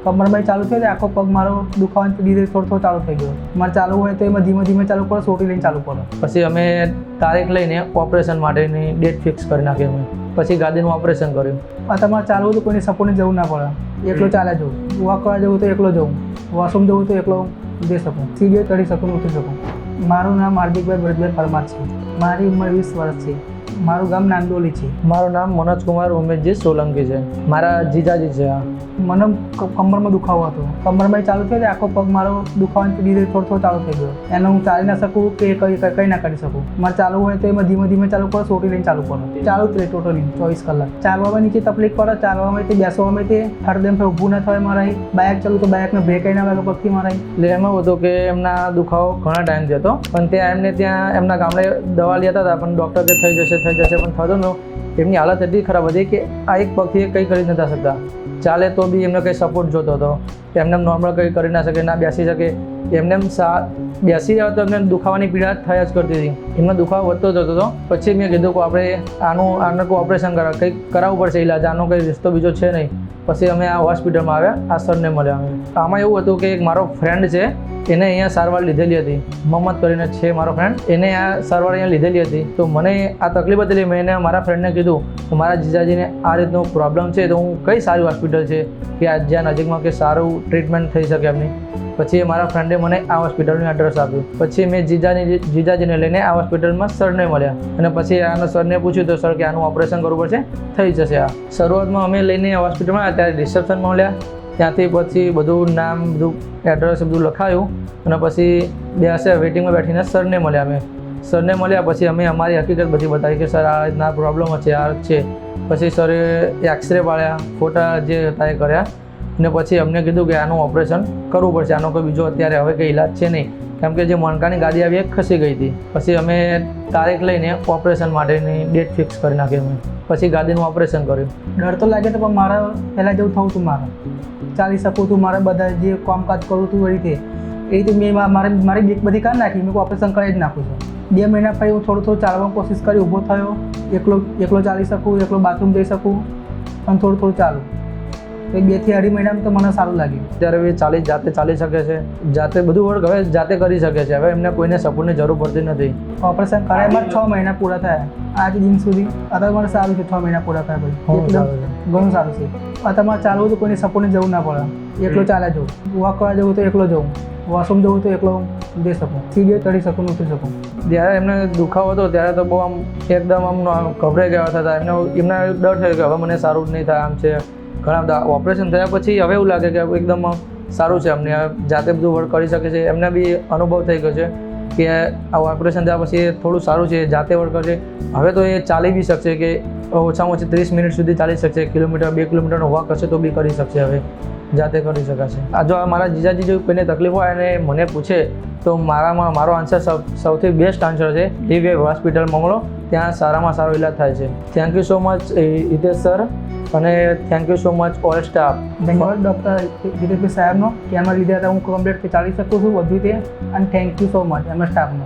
કમરમાં ચાલુ થયો એટલે આખો પગ મારો દુખાવાનો ધીરે થોડો ચાલુ થઈ ગયો. મારે ચાલુ હોય તો એમાં ધીમે ધીમે ચાલુ પડે, સોટી લઈને ચાલુ પડે. પછી અમે તારીખ લઈને ઓપરેશન માટેની ડેટ ફિક્સ કરી નાખી. અમે પછી ગાદીનું ઓપરેશન કર્યું. આ તમારે ચાલવું તો કોઈની સપોર્ટની જરૂર ના પડે, એકલો ચાલે જવું. વોક કરવા જવું તો એકલો જવું, વોશરૂમ જવું તો એકલો જઈ શકું, સીડીઓ ચડી શકું, ઉતરી શકું. મારું નામ હાર્દિકભાઈ ભરતભાઈ પરમાર છે. મારી ઉંમર 20 વર્ષ છે. મારું ગામ નાંદોલી છે. મારું નામ મનોજકુમાર ઉમેશજી સોલંકી છે. મારા જીજાજી છે. મને કમરમાં દુખાવો હતો. કમરમાં ચાલુ થયો એટલે આખો પગ મારો દુખાવાનો ધીરે થોડો ચાલુ થઈ ગયો. એને હું ચાલી ના શકું કે કંઈ ના કરી શકું. મારે ચાલુ હોય તો એમાં ધીમે ધીમે ચાલુ પડે, સોટી લઈને ચાલુ પડે. ચાલુ જ રહે ટોટલી 24 કલાક. ચાલવામાં નીચે તકલીફ પડે, ચાલવામાં તે બેસવામાં તે હરદમ ઊભું ના થવાય મારાય. બાઇક ચાલુ તો બાઇકને બ્રેક ના લાગે પગથી મારાય. એટલે એમાં હતું કે એમના દુખાવો ઘણા ટાઈમથી હતો, પણ ત્યાં એમના ગામડે દવા લેતા હતા, પણ ડૉક્ટર કે થઈ જશે પણ થતો ન. એમની હાલત એટલી ખરાબ હતી કે આ એક પગથી કંઈ કરી નતા શકતા. ચાલે તો બી એમને કંઈ સપોર્ટ જોતો હતો. એમને નોર્મલ કંઈ કરી ના શકે, ના બેસી શકે. એમને બેસી જાય તો એમને દુખાવાની પીડા થયા જ કરતી હતી. એમનો દુખાવો વધતો જતો હતો. પછી મેં કીધું કે આપણે આનું કોઈ ઓપરેશન કંઈક કરાવવું પડશે ઇલાજ, આનો કંઈ રસ્તો બીજો છે નહીં. પછી અમે આ હોસ્પિટલમાં આવ્યા, આ સરને મળ્યા. અમે આમાં એવું હતું કે એક મારો ફ્રેન્ડ છે, એને અહીંયા સારવાર લીધેલી હતી. મોહમ્મદ કરીને છે મારો ફ્રેન્ડ, એને આ સારવાર અહીંયા લીધેલી હતી. તો મને આ તકલીફ હતી, મેં એને મારા ફ્રેન્ડને કીધું કે મારા જીજાજીને આ રીતનો પ્રોબ્લેમ છે, તો હું કઈ સારી હોસ્પિટલ છે કે જ્યાં નજીકમાં કે સારું ટ્રીટમેન્ટ થઈ શકે એમની. પછી મારા ફ્રેન્ડે મને આ હોસ્પિટલનું એડ્રેસ આપ્યું. પછી મેં જીજાજીને લઈને આ હોસ્પિટલમાં સરને મળ્યા અને પછી આના સરને પૂછ્યું તો સર કે આનું ઓપરેશન કરવું પડશે, થઈ જશે. આ શરૂઆતમાં અમે લઈને હોસ્પિટલમાં આવ્યા ત્યારે રિસેપ્શનમાં મળ્યા. ત્યાંથી પછી બધું નામ, બધું એડ્રેસ બધું લખાયું અને પછી બેસે વેટિંગમાં બેઠીને સરને મળ્યા. અમે સરને મળ્યા પછી અમે અમારી હકીકત બધી બતાવી કે સર આ રીતના પ્રોબ્લેમ છે, આ છે. પછી સરે એક્સરે પાડ્યા, ફોટા જે હતા એ કર્યા ને પછી અમને કીધું કે આનું ઓપરેશન કરવું પડશે, આનો કોઈ બીજો અત્યારે હવે કંઈ ઇલાજ છે નહીં, કેમ કે જે મણકાની ગાદી આવી એ ખસી ગઈ હતી. પછી અમે તારીખ લઈને ઓપરેશન માટેની ડેટ ફિક્સ કરી નાખી. અમે પછી ગાદીનું ઓપરેશન કર્યું. ડર તો લાગે તો પણ મારે પહેલાં જેવું થવું હતું. મારે ચાલી શકું હતું, મારે બધા જે કામકાજ કરવું હતું એ રીતે મેં મારી બીક બધી કાઢી નાખી. મેં ઓપરેશન કરી જ નાખું છું. 2 મહિના પછી હું થોડું ચાલવાની કોશિશ કરી, ઊભો થયો, એકલો ચાલી શકું, એકલો બાથરૂમ જઈ શકું અને થોડું ચાલું. તો 2 થી 2.5 મહિનામાં તો મને સારું લાગ્યું. ત્યારે જાતે ચાલી શકે છે, જાતે બધું વર્ક હવે જાતે કરી શકે છે. હવે એમને કોઈને સપોર્ટની જરૂર પડતી નથી. ઓપરેશન કરાવ્યા 6 મહિના પૂરા થયા આજ દિન સુધી. અત્યારે મને સારું છે, 6 મહિના પૂરા થયા પછી ઘણું સારું છે. અત્યારે ચાલવું તો કોઈની સપોર્ટની જરૂર ના પડે, એકલો ચાલે જવું. વોક કરવા જવું તો એકલો જવું, વોશરૂમ જવું તો એકલો જઈ શકું, સીડીઓ ચડી શકું, ઉતરી શકું. જ્યારે એમને દુખાવો હતો ત્યારે તો બહુ એકદમ ગભરાઈ ગયા હતા. એમને ડર થયો કે હવે મને સારું જ નહીં થાય, આમ છે. ઘણા બધા ઓપરેશન થયા પછી હવે એવું લાગે કે એકદમ સારું છે, અમને જાતે બધું વર્ક કરી શકે છે. એમને બી અનુભવ થઈ ગયો છે કે આ ઓપરેશન થયા પછી થોડું સારું છે, જાતે વર્ક કરશે. હવે તો એ ચાલી બી શકશે કે ઓછામાં ઓછી 30 મિનિટ સુધી ચાલી શકશે. 1 કિલોમીટર 2 કિલોમીટરનો વોક કરશે તો બી કરી શકશે. હવે જાતે કરી શકાશે. આ જો મારા જીજાજી જો કોઈને તકલીફ હોય અને મને પૂછે તો મારો આન્સર સૌથી બેસ્ટ આન્સર છે ડીવે હોસ્પિટલ મંગળો. ત્યાં સારામાં સારો ઇલાજ થાય છે. Thank you so much Hitesh sir અને thank you so much all staff. ધન્યવાદ ડૉક્ટર હિતેશભાઈ સાહેબનો કે એમના લીધે હું કમ્પ્લીટ ચાલી શકું છું બધું તે. અને થેન્ક યુ સો મચ એમના સ્ટાફનો.